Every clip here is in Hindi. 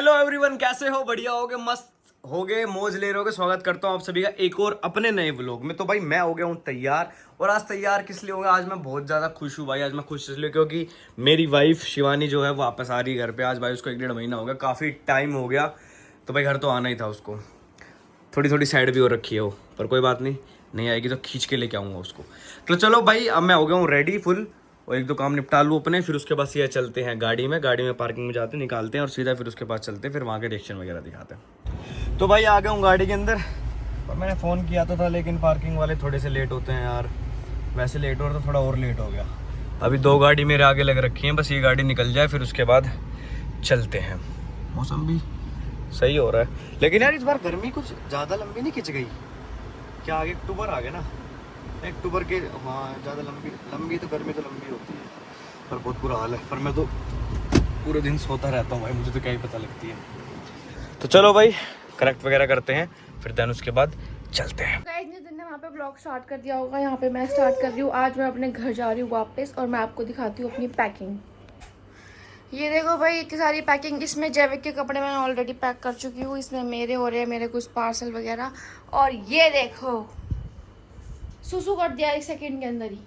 हेलो एवरीवन, कैसे हो? बढ़िया होगे, मस्त होगे, मौज ले रहे होगे। स्वागत करता हूँ आप सभी का एक और अपने नए व्लॉग में। तो भाई मैं हो गया हूँ तैयार। और आज तैयार किस लिए होगा? आज मैं बहुत ज़्यादा खुश हूँ भाई। आज मैं खुश इसलिए क्योंकि मेरी वाइफ शिवानी जो है वापस आ रही है घर पे। आज भाई उसको 1-1.5 महीना हो गया, काफ़ी टाइम हो गया। तो भाई घर तो आना ही था उसको। थोड़ी थोड़ी साइड भी हो रखी है वो, पर कोई बात नहीं, नहीं आएगी तो खींच के लेके आऊँगा उसको। तो चलो भाई, अब मैं हो गया हूँ रेडी फुल। और एक दो काम निपटा लूँ अपने, फिर उसके बाद सीधा चलते हैं गाड़ी में पार्किंग में जाते हैं, निकालते हैं और सीधा फिर उसके पास चलते हैं, फिर वहाँ के रिएक्शन वगैरह दिखाते हैं। तो भाई आ गया हूँ गाड़ी के अंदर। और मैंने फ़ोन किया तो था, लेकिन पार्किंग वाले थोड़े से लेट होते हैं यार। वैसे लेट हो रहा तो थोड़ा और लेट हो गया। अभी 2 गाड़ी मेरे आगे लग रखी हैं, बस ये गाड़ी निकल जाए फिर उसके बाद चलते हैं। मौसम भी सही हो रहा है, लेकिन यार इस बार गर्मी कुछ ज़्यादा लंबी नहीं खिंच गई क्या? आगे अक्टूबर आ गया ना, अक्टूबर के। हाँ, ज़्यादा लंबी तो गर्मी तो लंबी होती है, पर बहुत बुरा हाल है। पर मैं तो पूरे दिन सोता रहता हूँ भाई, मुझे तो क्या ही पता लगती है। तो चलो भाई, करेक्ट वगैरह करते हैं, फिर देन उसके बाद चलते हैं। इतने दिन ने वहाँ पे ब्लॉग स्टार्ट कर दिया होगा, यहाँ पे मैं स्टार्ट कर रही हूँ। आज मैं अपने घर जा रही हूँ वापस, और मैं आपको दिखाती हूँ अपनी पैकिंग। ये देखो भाई, इतनी सारी पैकिंग। इसमें जैविक के कपड़े मैंने ऑलरेडी पैक कर चुकी हूँ, इसमें मेरे हो रहे हैं, मेरे कुछ पार्सल वगैरह। और ये देखो, सुसु कर दिया 1 सेकेंड के अंदर ही।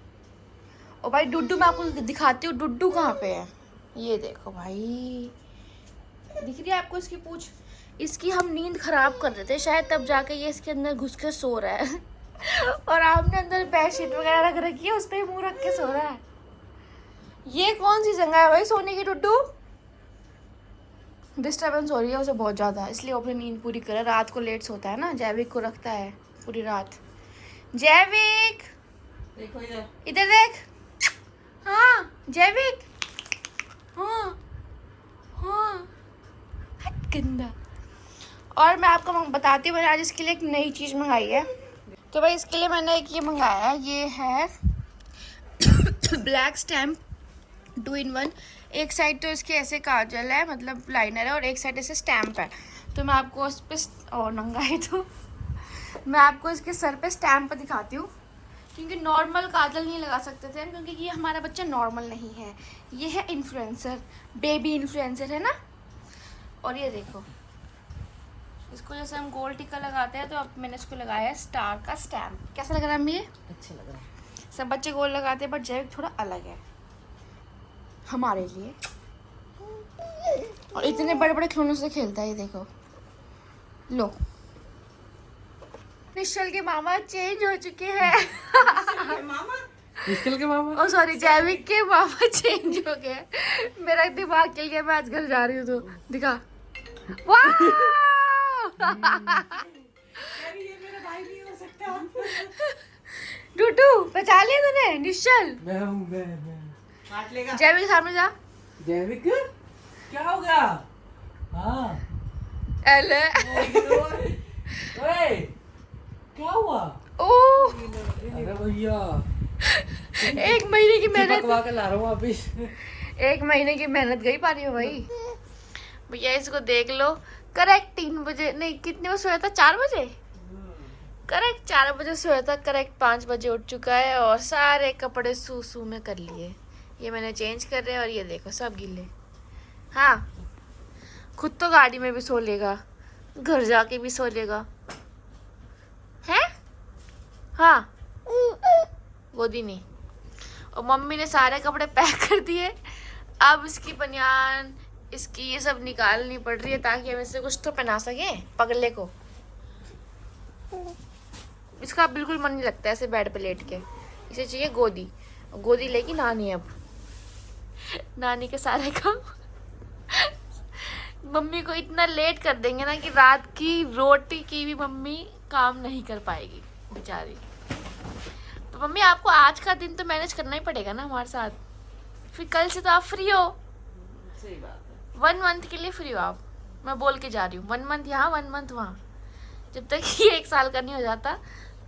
और भाई डुड्डू, मैं आपको दिखाती हूँ डुड्डू कहाँ पे है। ये देखो भाई, दिख रही है आपको इसकी पूंछ? इसकी हम नींद खराब कर रहे थे शायद, तब जाके ये इसके अंदर घुस के सो रहा है। और आपने अंदर बेडशीट वगैरह रख रखी है, उस पर मुंह रख के सो रहा है। ये कौन सी जगह है भाई सोने की डुड्डू? डिस्टर्बेंस हो रही है उसे बहुत ज़्यादा, इसलिए वो अपनी नींद पूरी करे। रात को लेट सोता है ना, जैविक को रखता है पूरी रात। जैविक देखो इधर देख। हाँ जैविक, हाँ हाँ, हट गंदा। और मैं आपको बताती हूँ, मैंने आज इसके लिए एक नई चीज़ मंगाई है। तो भाई इसके लिए मैंने एक ये मंगाया है, ये है ब्लैक स्टैम्प 2 in 1। एक साइड तो इसके ऐसे काजल है, मतलब लाइनर है, और एक साइड ऐसे स्टैम्प है। तो मैं आपको उस पर, और नंगा है तो मैं आपको इसके सर पे स्टैम्प दिखाती हूँ। क्योंकि नॉर्मल काजल नहीं लगा सकते थे हम, क्योंकि ये हमारा बच्चा नॉर्मल नहीं है, ये है इन्फ्लुएंसर, बेबी इन्फ्लुएंसर है ना। और ये देखो, इसको जैसे हम गोल टिक्का लगाते हैं, तो अब मैंने इसको लगाया है स्टार का स्टैम्प। कैसा लग रहा है अम्मी? ये अच्छा लग रहा है। सब बच्चे गोल लगाते हैं, बट जैविक थोड़ा अलग है हमारे लिए। और इतने बड़े बड़े खिलौनों से खेलता है, ये देखो। लो, निश्चल के मामा चेंज हो चुके हैं। मामा निश्चल के मामा, ओ सॉरी, जैविक के मामा चेंज हो गए। मेरा दिमाग खिल गया, मैं आज घर जा रही हूँ तो दिखा। वाह ये मेरा भाई नहीं हो सकता। टूटू पहचान लिया तूने? निश्चल, मैं हूँ, मैं काट लेगा। जैविक सामने जा। जैविक क्या हो गया? हाँ एले ओए, क्या हुआ? ओ, अरे भैया, 1 महीने की पकवा मेहनत, के ला रहा हूँ वापिस। 1 महीने की मेहनत गई पानी में भाई। भैया इसको देख लो, करेक्ट 3 बजे, नहीं कितने बजे सोया था? 4 बजे करेक्ट, 4 बजे सोया था, करेक्ट 5 बजे उठ चुका है। और सारे कपड़े सूसू में कर लिए, ये मैंने चेंज कर रहे हैं। और ये देखो सब गीले। हाँ, खुद तो गाड़ी में भी सो लेगा, घर जाके भी सो लेगा है। हाँ, गोदी नहीं। और मम्मी ने सारे कपड़े पैक कर दिए। अब इसकी बनियान, इसकी ये सब निकालनी पड़ रही है, ताकि हम इसे कुछ तो पहना सके पगले को। इसका बिल्कुल मन नहीं लगता ऐसे बेड पे लेट के, इसे चाहिए गोदी। गोदी लेगी नानी। अब नानी के सारे काम मम्मी को इतना लेट कर देंगे ना, कि रात की रोटी की भी मम्मी काम नहीं कर पाएगी बेचारी। तो मम्मी आपको आज का दिन तो मैनेज करना ही पड़ेगा ना हमारे साथ, फिर कल से तो आप फ्री हो। सही बात है। 1 मंथ के लिए फ्री हो आप, मैं बोल के जा रही हूँ। 1 मंथ यहाँ, 1 मंथ वहाँ। जब तक ये 1 साल का नहीं हो जाता,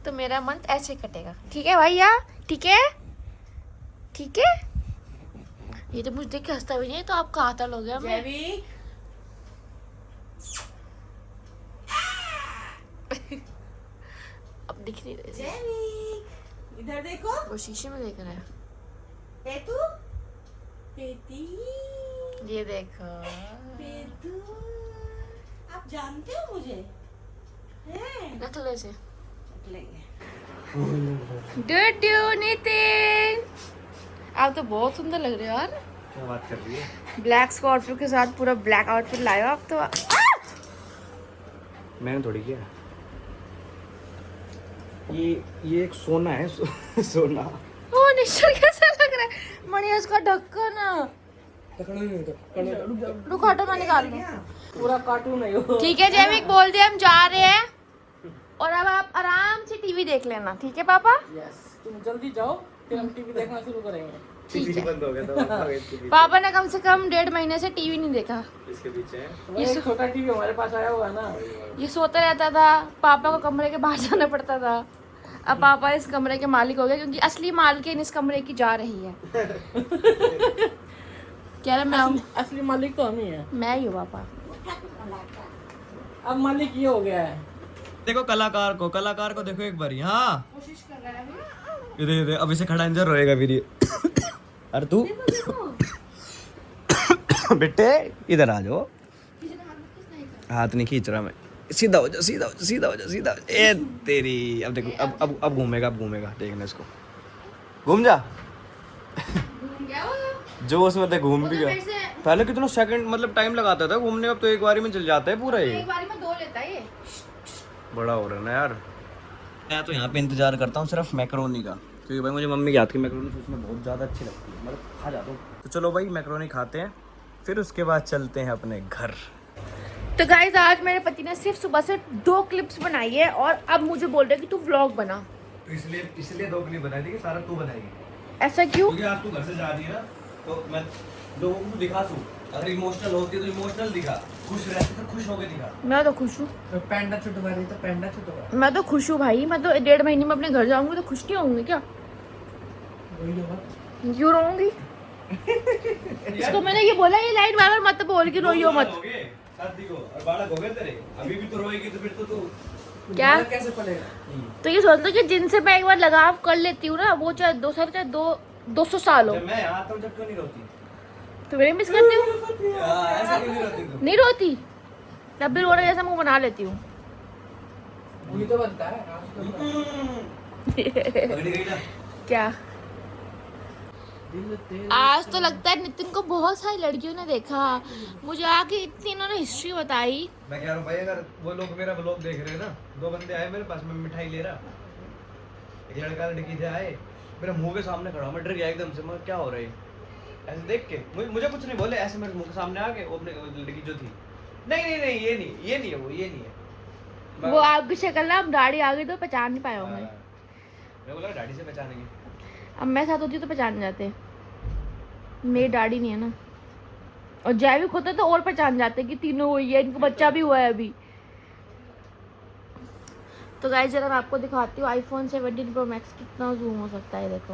तो मेरा मंथ ऐसे कटेगा। ठीक है भैया? ठीक है, ठीक है। ये तो मुझे देख के हंसता भी नहीं है, तो आप कहाँ तक हो गया? मैं जैविक अब दिख नहीं रहे। जैविक इधर देखो, वो शीशे में देख रहा है। पेतू पेती, ये देखो, पेतू आप जानते हो मुझे? हैं? रख ले इसे। लेंगे। नितिन, आप तो बहुत सुंदर लग रहे हो यार। क्या बात कर रही है? ब्लैक स्कॉर्पियो के साथ पूरा ब्लैक आउटफिट लाए हो आप तो। मैंने थोड़ी किया। ये एक सोना है सोना। ओ निश्चल कैसा लग रहा है? मणि इसका ढक्कन। रुको हटो मैं निकाल लूं। पूरा कार्टून है वो। ठीक है जैविक बोल दिया हम जा रहे हैं और अब आप आराम से टीवी देख लेना, ठीक है पापा? यस, तुम जल्दी जाओ फिर हम टीवी देखना शुरू करेंगे। ठीक है। बंद हो गया था पापा का इसके पीछे। पापा ने कम से कम 1.5 महीने से टीवी नहीं देखा। इसके पीछे है। वो एक छोटा टीवी हमारे पास आया हुआ है ना। ये सोता रहता था, पापा को कमरे के बाहर जाना पड़ता था। अब पापा इस कमरे के मालिक हो गए क्योंकि असली मालकिन इस कमरे की जा रही है। क्या मैं आऊं? असली मालिक तो हम ही है। मैं ही हूँ पापा। अब मालिक ये हो गया है। देखो कलाकार को देखो एक बार। हाँ कोशिश कर रहा है ये अब इसे खड़ा इंजर रहेगा फिर ये। अरे तू बेटे इधर आ जाओ। हाथ नहीं खींच रहा मैं। सीधा हो जा सीधा हो जा सीधा हो जा सीधा हो जा। ए तेरी अब देखो अब घूमेगा देखना इसको। घूम जा। जोश में तो घूम भी गया। पहले कितना सेकंड मतलब टाइम लगाता था घूमने, अब तो एक बारी में चल जाता है पूरा ये। एक बारी में 2 लेता है ये। बड़ा हो रहा है ना यार। मैं तो यहाँ पे इंतजार करता हूँ सिर्फ मैक्रोनी का, क्योंकि भाई मुझे मम्मी के हाथ की मैक्रोनी उसमें बहुत ज़्यादा अच्छी लगती है, मतलब खा जाता हूँ। तो चलो भाई मैक्रोनी खाते हैं, फिर उसके बाद चलते हैं अपने घर। तो गाइस आज मेरे पति ने सिर्फ सुबह से 2 क्लिप्स बनाई है और अब मुझे बोल रहे कि तू व्लॉग बना। तो इसलिए 2 क्लिप बनाई थी कि सारा तू बनाएगी, ऐसा क्यों? क्योंकि आज तू घर से जा रही है ना, तो मैं लोगों को दिखा दूँ। अगर इमोशनल होती है तो इमोशनल दिखा, खुश रहती तो खुश होके दिखा। मैं तो खुश हूँ। तो पैंडा छुटवा रही तो पैंडा छुटवा। मैं तो खुश हूँ भाई, मैं तो 1.5 महीने में अपने घर जाऊंगी तो खुश नहीं होंगी क्या? वही होगा। क्यों रोऊंगी? इसको मैंने ये बोला ये लाइट बार मत बोल कि रोइयो मत। शादी को और बालक हो गए तेरे, अभी भी तो रोएगी तो फिर तो तू क्या? कैसे पलेगा? तो ये सोच लो कि जिनसे मैं एक बार लगाव कर लेती हूँ ना, वो चाहे 2 साल चाहे 200 साल हो। जब मैं यहाँ आता हूँ जब क्यों नहीं रोती? तो मेरे मिस करती हूँ। ऐसा क्यों नहीं रोती तू? नहीं रोती, तब भी रोने जैसा मुंह बना लेती हूँ। वही तो बनता है। पकड़ी गई ना? क्या आज तो लगता है नितिन को बहुत सारी लड़कियों ने देखा, मुझे आके इतनी इन्होंने हिस्ट्री बताई। मैं कह रहा हूँ भाई अगर वो लोग मेरा ब्लॉग देख रहे हैं ना, 2 बंदे आए मेरे पास, मैं मिठाई ले रहा, एक लड़का लड़की थे आए, मेरे मुंह के सामने खड़ा, मैं डर गया एकदम से, मैं क्या हो रहा है ऐसे देख के, मुझे कुछ नहीं बोले, ऐसे मेरे मुंह के सामने आ गए, वो अपने लड़की जो थी, नहीं ये नहीं है वो, ये नहीं है वो आपकी शक्ल ना, अब दाढ़ी आ गई तो पहचान नहीं पाए होंगे। मैं बोला दाढ़ी से पहचानेंगे, अब मैं साथ होती तो पहचान जाते, मेरी दाढ़ी नहीं है ना। और जैविक होता तो और पहचान जाते कि तीनों हुई है, इनको बच्चा भी हुआ है अभी। तो गाइस जरा मैं आपको दिखाती हूँ आईफोन 17 प्रो मैक्स कितना जूम हो सकता है, देखो।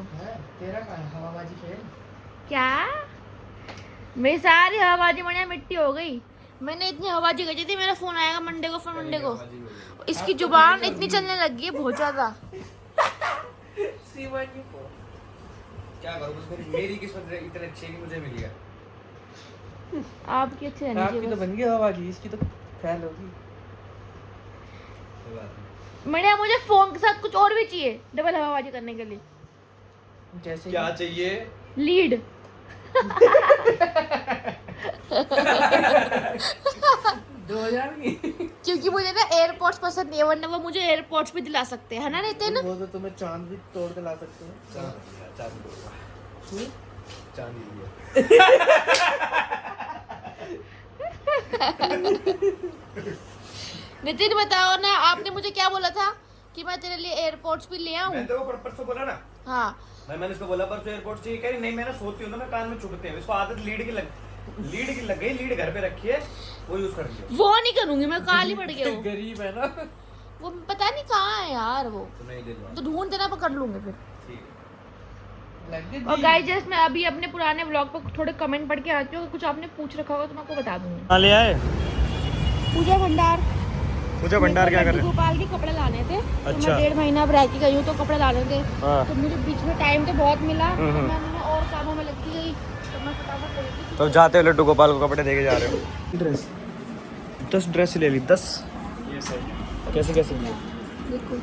तेरा का हवाबाजी फेल। क्या मेरी सारी हवाबाजी बढ़िया मिट्टी हो गई। मैंने इतनी हवाबाजी करी थी, मेरा फोन आएगा मंडे को, फिर मंडे को इसकी जुबान इतनी चलने लगी है बहुत ज्यादा। क्या करूँ बस, मेरी किस्मत इतने अच्छी है कि मुझे मिल गया। आपकी अच्छी रहनी आपकी चाहिए तो बस। बन गई हवाबाजी, इसकी तो फैल होगी। कोई बात नहीं। मैंने मुझे फोन के साथ कुछ और भी चाहिए डबल हवाबाजी करने के लिए। जैसे क्या चाहिए? लीड। 2000 की। क्योंकि मुझे ना एयरपोर्ट्स पसंद नहीं है, वरना वो मुझे एयरपोर्ट्स भी दिला सकते हैं, है ना नितिन? वो तो तुम्हें चांद भी तोड़ के ला सकते हैं। नितिन बताओ ना, आपने मुझे क्या बोला था कि मैं तेरे लिए एयरपोर्ट्स भी ले आऊं? मैंने तो परसों बोला ना, हाँ मैंने इसको बोला परसों एयरपोर्ट चाहिए, कह रही नहीं, मैं ना सोती हूँ ना, मैं कान में चुभते हैं, इसको आदत लीड की लग गई, लीड घर पे रखी है, वो यूज कर लिया। वो नहीं करूंगी मैं, काली पड़ गया वो। गरीब है ना। वो पता नहीं कहाँ है यार वो, तो नहीं ले लो, तो ढूंढ देना, पकड़ लूंगी फिर। ठीक है। लग गई। और गाइस जस्ट मैं अभी अपने पुराने व्लॉग पर थोड़े कमेंट पढ़ के आती हूँ, अगर कुछ आपने पूछ रखा होगा तो मैं आपको बता दूंगी। कहाँ ले आए? पूजा भंडार। पूजा भंडार क्या कर रहे हैं? गोपाल के कपड़े लाने थे, तो अच्छा। मैं 1.5 महीना अब रह के गई हूँ, तो कपड़े लाने थे, हाँ। तो मुझे बीच में टाइम तो बहुत मिला, तो मैं और कामों में लगती गई, तो मैं फटाफट ले गई। तो जाते हो लड्डू गोपाल को कपड़े देके जा रहे हो? ड्रेस 10 ड्रेस ले ली 10। ये सही कैसे कैसे लिए देखो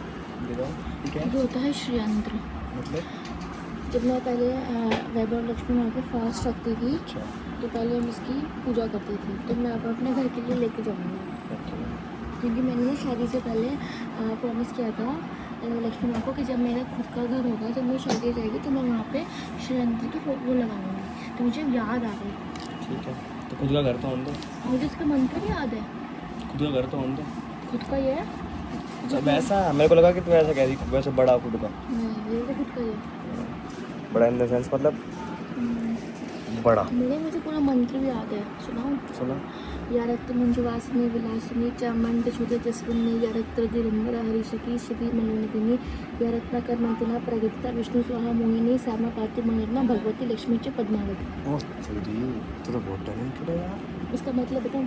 ठीक है ये होता है श्रीयंत्र। मतलब जब मैं पहले वैभव लक्ष्मी माँ के फास्ट रखती थी अच्छा तो पहले हम इसकी पूजा करती थी, तो मैं अब अपने घर के लिए लेके जाऊँगी क्योंकि मैंने ना शादी से पहले प्रॉमिस किया था लक्ष्मी माँ को कि जब मेरा खुद का घर होगा, जब मेरी शादी हो जाएगी तो मैं वहाँ पे श्रीयंत्र की फोटो लगाऊंगी। तो मुझे याद आ गई। ठीक है तो खुद का घर तो होने दो, मुझे इसका मंत्र भी याद है। खुद का घर तो होने दो। खुद का ये है? अच्छा वैसा मेरे को लगा कि तू ऐसा कह रही वैसे बड़ा खुद का। नहीं, ये तो खुद का ही है। बड़ा इन द सेंस मतलब बड़ा। मुझे पूरा मंत्र भी याद है, सुनाऊं? सुना या रक्त मंजुवासिनी विलासिनी चामंड शुद्ध जस्विनी या रक्त दिगंबरा हरिशकी श्री मनोनिधिनी या रत्नाकर मंत्रिना प्रगतिता विष्णु स्वाहा मोहिनी श्यामा पार्थिव मनोरमा भगवती लक्ष्मी च पद्मावती। ओह तेरी तो बहुत टैलेंटेड है यार। उसका मतलब बताऊं?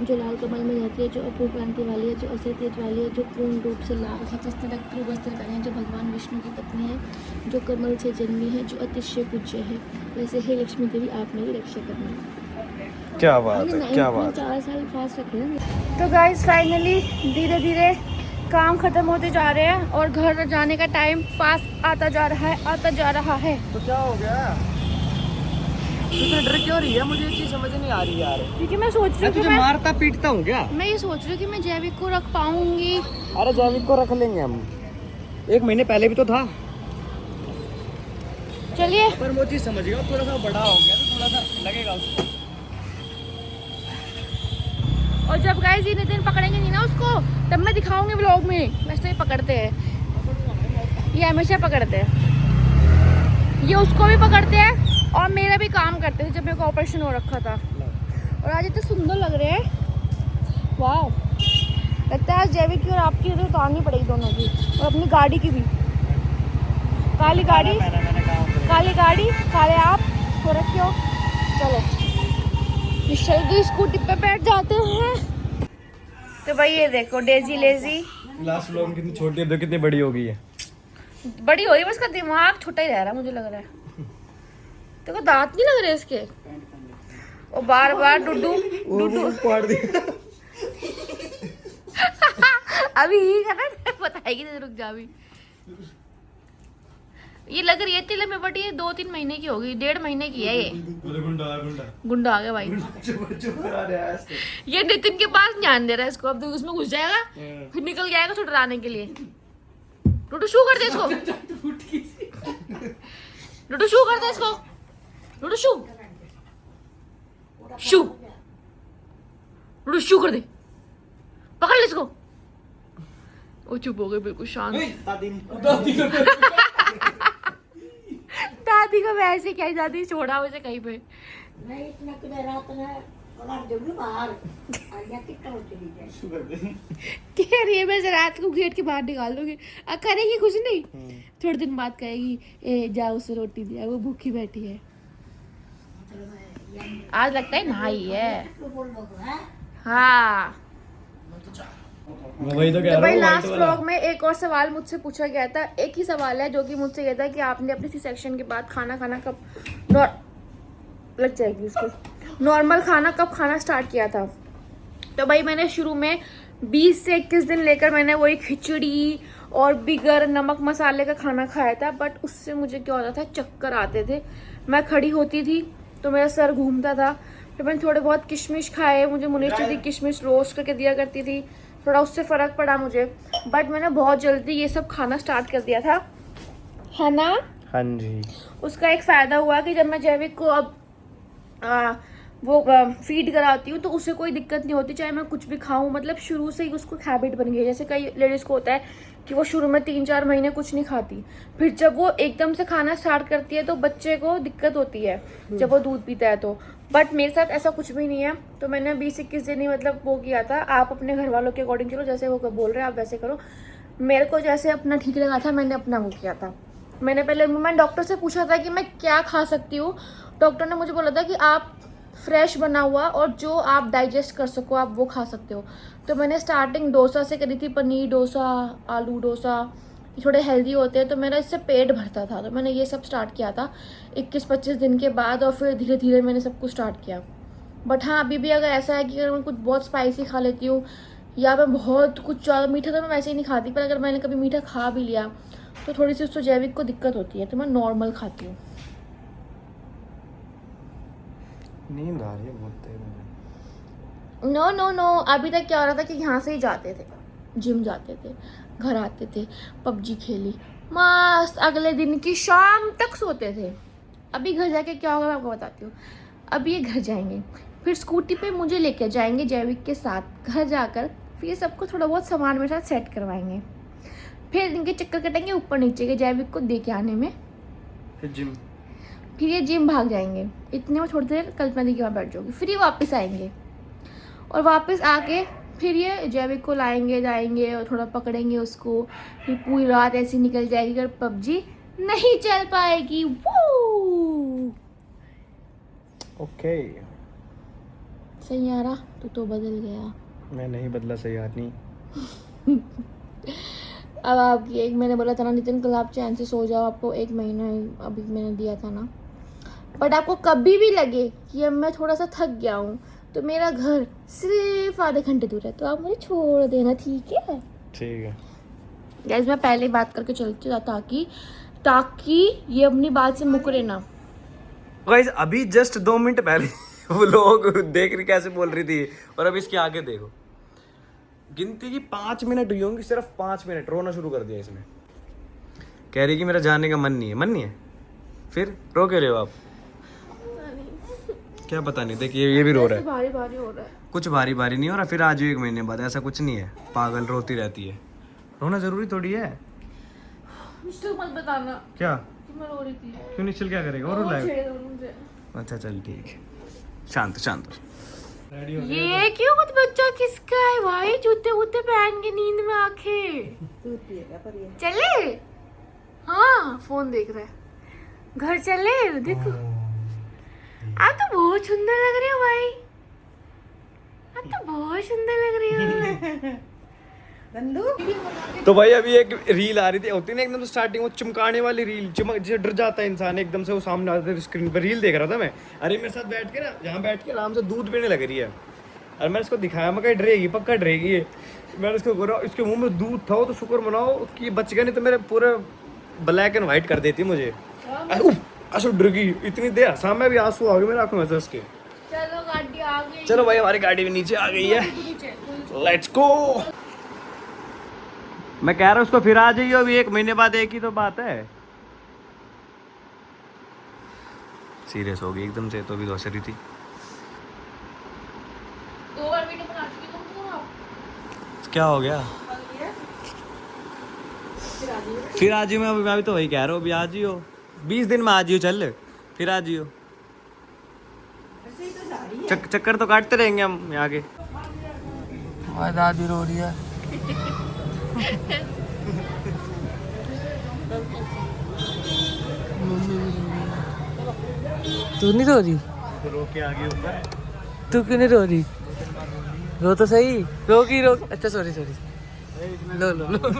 जो लाल कमल में रहती है, जो अपूर्व कांति वाली है, जो असे तेज वाली है, जो पूर्ण रूप से लाल है, जिसने रक्त वस्त्र पहने हैं, जो भगवान विष्णु की पत्नी है, जो कमल से जन्मी है, जो अतिशय पूज्य है, वैसे हे लक्ष्मी देवी आप मेरी रक्षा करना। क्या बात है क्या बात है। 4 साल फास्ट रखे हैं। तो गाइस फाइनली धीरे धीरे काम खत्म होते जा रहे हैं और घर जाने का टाइम पास आता जा रहा है। तो क्या हो गया तुझे डर क्यों रही है? मुझे ये चीज समझ नहीं आ रही यार। क्योंकि मैं सोच रही मैं हूँ तुझे मारता पीटता हूँ क्या? मैं ये सोच रही हूँ कि मैं जैविक को रख पाऊंगी। अरे जैविक को रख लेंगे हम, 1 महीने पहले भी तो था। चलिए पर वो चीज समझ गया, थोड़ा सा बड़ा हो गया तो थोड़ा सा लगेगा उसको। और जब गाइस ये नितिन पकड़ेंगे नहीं ना उसको, तब मैं दिखाऊंगी व्लॉग में। वैसे ये पकड़ते हैं, ये हमेशा पकड़ते हैं, ये उसको भी पकड़ते हैं और मेरा भी काम करते थे जब मेरे को ऑपरेशन हो रखा था। और आज इतने सुंदर लग रहे हैं, वाह। लगता है आज जैविक की और आपकी तो उतारनी पड़ेगी दोनों की, और अपनी गाड़ी की भी। काली गाड़ी काले आप हो रखे हो। चलो निश्चल की स्कूटी पे बैठ जाते हैं। तो भाई ये देखो डेजी लेजी लास्ट व्लॉग कितनी छोटी है, देखो कितनी बड़ी हो गई है। बड़ी हो रही है, बस का दिमाग छोटा ही रह रहा है मुझे लग रहा है। देखो दांत नहीं लग रहे इसके, और बार बार डुडू फाड़ दिया। अभी ही करना बताएगी, रुक जा अभी। ये लग रही है तिल में, बट ये 2-3 महीने की होगी, 1.5 महीने की है ये। गुंडा आ गया भाई। ये नितिन के पास ध्यान दे रहा है इसको, अब तो उसमें घुस जाएगा फिर निकल जाएगा छुड़ाने के लिए। टूटू शू कर दे इसको, टूटू शू कर दे इसको, टूटू शू शू टूटू शू कर दे, पकड़ ले इसको। वो चुप हो गए बिल्कुल शांत। दादी को वैसे क्या, दादी छोड़ा मुझे कहीं पे। कह रही है मैं रात को गेट के बाहर निकाल दूंगी। करेगी कुछ नहीं, थोड़े दिन बाद कहेगी ए जाओ उसे रोटी दिया, वो भूखी बैठी है। आज लगता है नहाई है। हाँ वही तो कह तो भाई रहा लास्ट व्लॉग में एक और सवाल मुझसे पूछा गया था। एक ही सवाल है जो कि मुझसे ये था कि आपने अपने सी सेक्शन के बाद खाना कब लग जाएगी उसको नॉर्मल खाना कब खाना स्टार्ट किया था। तो भाई मैंने शुरू में 20 से 21 दिन लेकर मैंने वही खिचड़ी और बिगर नमक मसाले का खाना खाया था। बट उससे मुझे क्या होता था, चक्कर आते थे, मैं खड़ी होती थी तो मेरा सर घूमता था। फिर मैंने थोड़े बहुत किशमिश खाए, मुझे मुनीश दी किशमिश रोस्ट करके दिया करती थी, थोड़ा उससे फ़र्क पड़ा मुझे। बट मैंने बहुत जल्दी ये सब खाना स्टार्ट कर दिया था, है ना? हाँ जी। उसका एक फ़ायदा हुआ कि जब मैं जैविक को अब फीड कराती हूँ तो उसे कोई दिक्कत नहीं होती, चाहे मैं कुछ भी खाऊं। मतलब शुरू से ही उसको हैबिट बन गई है। जैसे कई लेडीज़ को होता है कि वो शुरू में 3-4 महीने कुछ नहीं खाती, फिर जब वो एकदम से खाना स्टार्ट करती है तो बच्चे को दिक्कत होती है जब वो दूध पीता है तो। बट मेरे साथ ऐसा कुछ भी नहीं है। तो मैंने 20-21 दिन ही मतलब वो किया था। आप अपने घर वालों के अकॉर्डिंग चलो, जैसे वो बोल रहे हैं आप वैसे करो। मेरे को जैसे अपना ठीक लगा था मैंने अपना वो किया था। मैंने डॉक्टर से पूछा था कि मैं क्या खा सकती हूँ। डॉक्टर ने मुझे बोला था कि आप फ्रेश बना हुआ और जो आप डाइजेस्ट कर सको आप वो खा सकते हो। तो मैंने स्टार्टिंग डोसा से करी थी, पनीर डोसा, आलू डोसा, थोड़े हेल्दी होते हैं तो मेरा इससे पेट भरता था। तो मैंने ये सब स्टार्ट किया था 21-25 दिन के बाद, और फिर धीरे धीरे मैंने सब कुछ स्टार्ट किया। बट हाँ अभी भी अगर ऐसा है कि अगर मैं कुछ बहुत स्पाइसी खा लेती हूँ या मैं बहुत कुछ ज़्यादा मीठा तो मैं वैसे ही नहीं खाती, पर अगर मैंने कभी मीठा खा भी लिया तो थोड़ी सी उसको जैविक को दिक्कत होती है, तो मैं नॉर्मल खाती हूँ। नींद आ रही है बहुत तेज मुझे। नो नो नो, अभी तक क्या हो रहा था कि यहाँ से ही जाते थे, जिम जाते थे, घर आते थे, पबजी खेली, मस्त अगले दिन की शाम तक सोते थे। अभी घर जाके क्या होगा मैं आपको बताती हूँ। अभी ये घर जाएंगे, फिर स्कूटी पे मुझे लेके जाएंगे जैविक के साथ घर जाकर, फिर ये सबको थोड़ा बहुत सामान मेरे साथ सेट करवाएंगे, फिर इनके चक्कर कटेंगे ऊपर नीचे के जैविक को दे के आने में, फिर जिम, फिर ये जिम भाग जाएंगे। इतने में थोड़ी देर कल्पना दी के वहाँ बैठ जाऊँगी, फिर ये वापस आएंगे और वापस आके फिर ये जैविक को लाएंगे जाएंगे और थोड़ा पकड़ेंगे उसको, फिर पूरी रात ऐसी निकल जाएगी और पबजी नहीं चल पाएगी। वो ओके। सैयारा तू तो बदल गया। मैं नहीं बदला सही आदमी। अब आपकी एक, मैंने बोला था ना नितिन कल आप चैन से सो जाओ, आपको 1 महीना अभी मैंने दिया था ना, बट आपको कभी भी लगे कि अब मैं थोड़ा सा थक गया हूँ तो मेरा घर सिर्फ आधे घंटे दूर है, तो आप मुझे छोड़ देना, ठीक है? ठीक है। गाइस मैं पहले ही बात करके चलती था ताकि ये अपनी बात से मुकरे ना। गाइस अभी जस्ट 2 मिनट पहले वो लोग देख रही कैसे बोल रही थी, और अब इसके आगे देखो, गिनती की 5 मिनट हुई होंगी, सिर्फ 5 मिनट रोना शुरू कर दिया इसने। कह रही कि मेरा जाने का मन नहीं है। मन नहीं है फिर रो क्यों रहे हो आप? क्या पता नहीं, देखिए ये भी रो रहा है। भारी भारी हो रहा है। कुछ भारी भारी नहीं हो रहा, फिर आज 1 महीने बाद ऐसा कुछ नहीं है, पागल रोती रहती है। रोना जरूरी थोड़ी है। निश्चल मत बताना क्या कि मैं रो रही थी। क्यों? निश्चल क्या करेगा? और रुलाएगा? छेड़ दो मुझे। अच्छा चल ठीक है, शांत शांत हो। ये क्यों कुछ बच्चा किसका है भाई? जूते वूते पहन के नींद में आके दूध पिएगा पर ये चले। हाँ फोन देख रहा है। घर चले देखो, आप तो बहुत सुंदर लग रहे हो भाई, आप तो बहुत सुंदर लग रहे हो। नंदू तो भाई अभी एक रील आ रही थी, होती ना एकदम स्टार्टिंग वो चमकाने वाली रील, चमक जैसे डर जाता है इंसान एकदम से, वो सामने आता है स्क्रीन पर। रील देख रहा था मैं, अरे मेरे साथ बैठ के ना, यहाँ बैठ के आराम से दूध पीने लग रही है, और मैंने इसको दिखाया, मैं कहा डरेगी, पक्का डरेगी ये। मैंने इसको बोला, इसके मुंह में दूध था तो शुक्र मनाओ कि ये बच गया, नहीं तो मेरे पूरे ब्लैक एंड व्हाइट कर देती मुझे। आंसू डर गई, इतनी देर हंसा मैं भी, आंसू आ गए मेरे आंखों में से उसके। चलो गाड़ी आ गई। चलो भाई हमारी गाड़ी भी नीचे आ गई है, लेट्स गो। मैं कह रहा हूँ उसको फिर आ जाइए, अभी 1 महीने बाद, एक ही तो बात है। सीरियस हो गई एकदम से, तो भी दोस्त रही थी। 2 बार वीडियो बना चुकी तुम तो आप। क्या हो गया? फिर आ जाइयो, मैं अभी तो वही कह रहा हूँ, अभी आ जाइयो, 20 दिन में आ जाइयो, चल फिर आ जाइयो। चक्कर तो काटते रहेंगे हम यहाँ के। दादी रो रही है। तू नहीं रो रही? तो रो के आगे ऊपर। तू क्यों नहीं रो रही? रो तो सही, रो की रो। अच्छा सॉरी सॉरी, लो लो लो।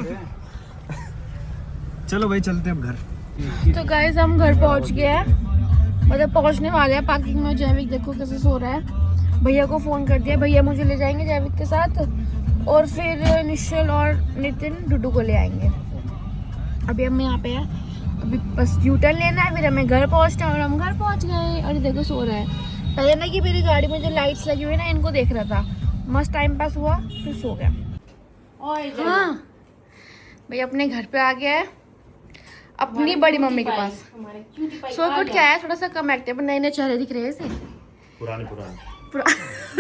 चलो भाई चलते अब घर। तो गाइस हम घर पहुंच गए हैं, मतलब पहुंचने वाले हैं। पार्किंग में जैविक देखो कैसे सो रहा है। भैया को फोन कर दिया, भैया मुझे ले जाएंगे जैविक के साथ, और फिर निश्चल और नितिन डुडू को ले आएंगे। अभी हम यहाँ पे हैं, अभी बस यूटर्न लेना है, फिर हमें घर पहुँचना है, और हम घर पहुँच गए। और ये देखो सो रहा है। पहले ना कि मेरी गाड़ी में जो लाइट्स लगी हुई है ना, इनको देख रहा था, मस्त टाइम पास हुआ, फिर सो गया। हाँ भैया अपने घर पे आ गया है, अपनी बड़ी मम्मी के पास। सो गुड क्या है, थोड़ा सा कम एक्टिव, नए नए चेहरे दिख रहे हैं इसे। पुराने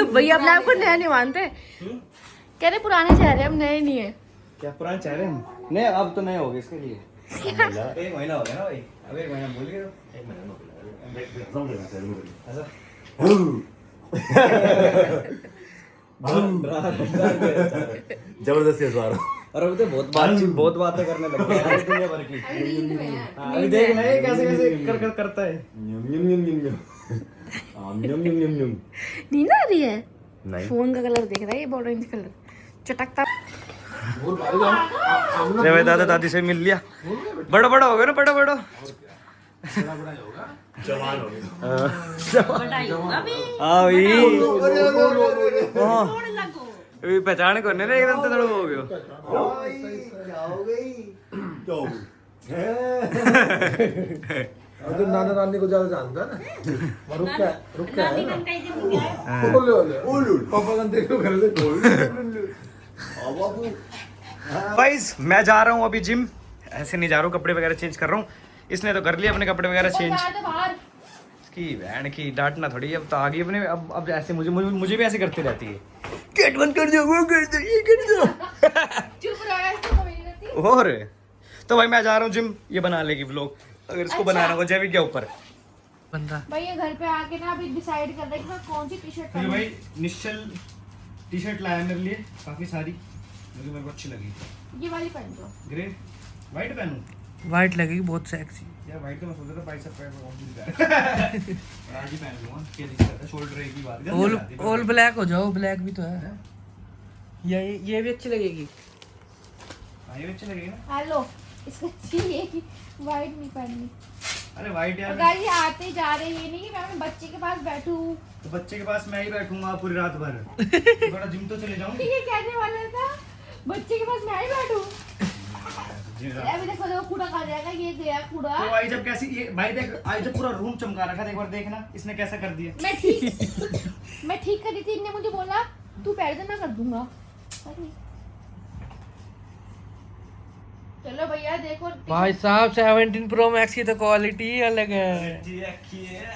भैया अपने आप को नया नहीं मानते, कह रहे पुराने चेहरे हम नए नहीं है। क्या पुराने चेहरे हम नहीं, अब तो नए हो गए इसके लिए। 1 महीना हो गया ना भाई, अब 1 महीना भूल गए। 1 महीना जबरदस्ती हंसवा रहा हूँ। और अभी तो बहुत बातें करने लग गए हैं दुनिया भर की। हाँ, अभी देख ना ये कैसे कैसे करता है। नींद आ रही है? नहीं। फोन का कलर देख रहा है, ये ऑरेंज कलर चटकता। भाई दादा दादी से मिल लिया, बड़ा बड़ा हो गया ना, बड़ा बड़ा जवान हो गए हाँ भाई पहचान करने ना एकदम तो हो गयो तो नाना नानी को ज्यादा जानता है ना रुक क्या है ना पापा का देख लो घर ले गाइस मैं जा रहा हूँ अभी जिम ऐसे नहीं जा रहा हूँ कपड़े वगैरह चेंज कर रहा हूँ इसने तो कर लिया अपने कपड़े वगैरह चेंज इसकी बहन की डांटना थोड़ी अब तो आ गई अपने अब ऐसे मुझे भी ऐसे करती रहती है गेट बंद कर दो वो कर दो ये कर दो चुप रहा है तो मेरी गलती। और तो भाई मैं जा रहा हूँ जिम ये बना लेगी व्लॉग अगर इसको बनाना हो जैविक के ऊपर बंदा भाई ये घर पे आके ना अभी डिसाइड कर रहा है कि मैं कौन सी टी शर्ट तो भाई निश्चल टी शर्ट लाया मेरे लिए काफी सारी जो मेरे को अच्छी लगी ये वाली पहन लो। ग्रे वाइट पहनूं वाइट लगेगी बहुत सेक्सी यार वाइट तो मैं सोच रहा था बाइसेप पैड में आज ही पहन लूंगा क्या दिक्कत है शोल्डर एक ही बात गंदी ऑल लगती है। ऑल ब्लैक हो जाओ ब्लैक भी तो है ये भी अच्छी लगेगी हाँ ये भी अच्छी लगेगी ना हेलो इसका चाहिए कि वाइट नहीं पहननी। अरे वाइट यार अगर ये आते जा रहे ये नहीं कि मैं अपने बच्चे के पास बैठूं। तो बच्चे के पास मैं ही बैठूंगा पूरी रात भर थोड़ा जिम तो चले जाऊं ये कहने वाला था बच्चे के पास मैं ही बैठूं। अभी देखो देखो कूड़ा खा जाएगा ये गया कूड़ा। तो भाई जब कैसी ये भाई देख आज जब पूरा रूम चमका रखा था एक बार देखना इसने कैसा कर दिया मैं ठीक कर रही थी इनने मुझे बोला तू बैठ जा मैं कर दूंगा। अरे चलो भैया देखो भाई साहब 17 प्रो मैक्स की तो क्वालिटी ही अलग है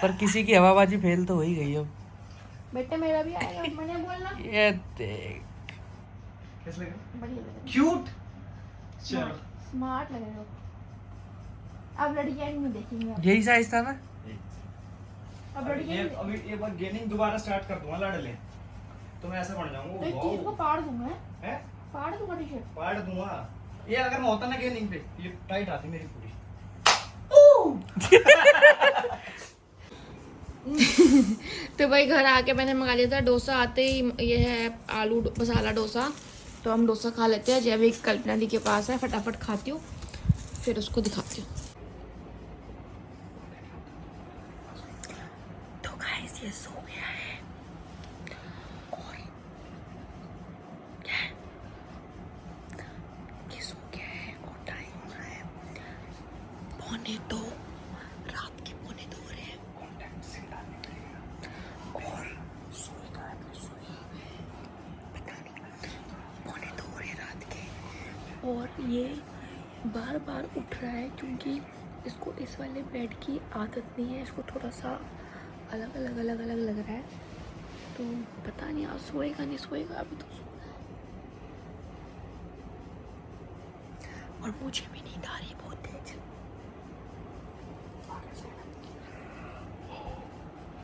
पर किसी की हवाबाजी फेल तो हो ही गई अब बेटा मेरा भी आएगा मैंने बोलना ये देख कैसा लगा बढ़िया लगेगा क्यूट चलो स्मार्ट लगेगा। अब लड़कियां नहीं देखेंगे अब। यही साइज था ना अब लड़कियां अभी एक बार गेनिंग दोबारा स्टार्ट कर दूंगा लाडले तो मैं ऐसा बन जाऊंगा तो इस चीज को फाड़ दूंगा हैं फाड़ दूंगा टी शर्ट। पाड़ दूंगा ये अगर मैं होता ना गेनिंग पे ये टाइट आती मेरी पूरी तो भाई घर आके मैंने मंगा लिया था डोसा आते ही ये है आलू मसाला डोसा तो हम डोसा खा लेते हैं जब एक कल्पना दी के पास है फटाफट खाती हूँ फिर उसको दिखाती हूँ। तो गाइस ये सो गया है और क्या है? ये सो गया है और टाइम हो रहा है 1:45 रात के 1:45 हो रहे हैं और सोएगा अपनी सोई पता नहीं 1:45 हो रहे हैं रात के और ये बार बार उठ रहा है क्योंकि इसको इस वाले बेड की आदत नहीं है इसको थोड़ा सा अलग लग रहा है तो पता नहीं आज सोएगा नहीं सोएगा अभी तो सो रहा है और मुझे भी नींद आ रही है बहुत तेज।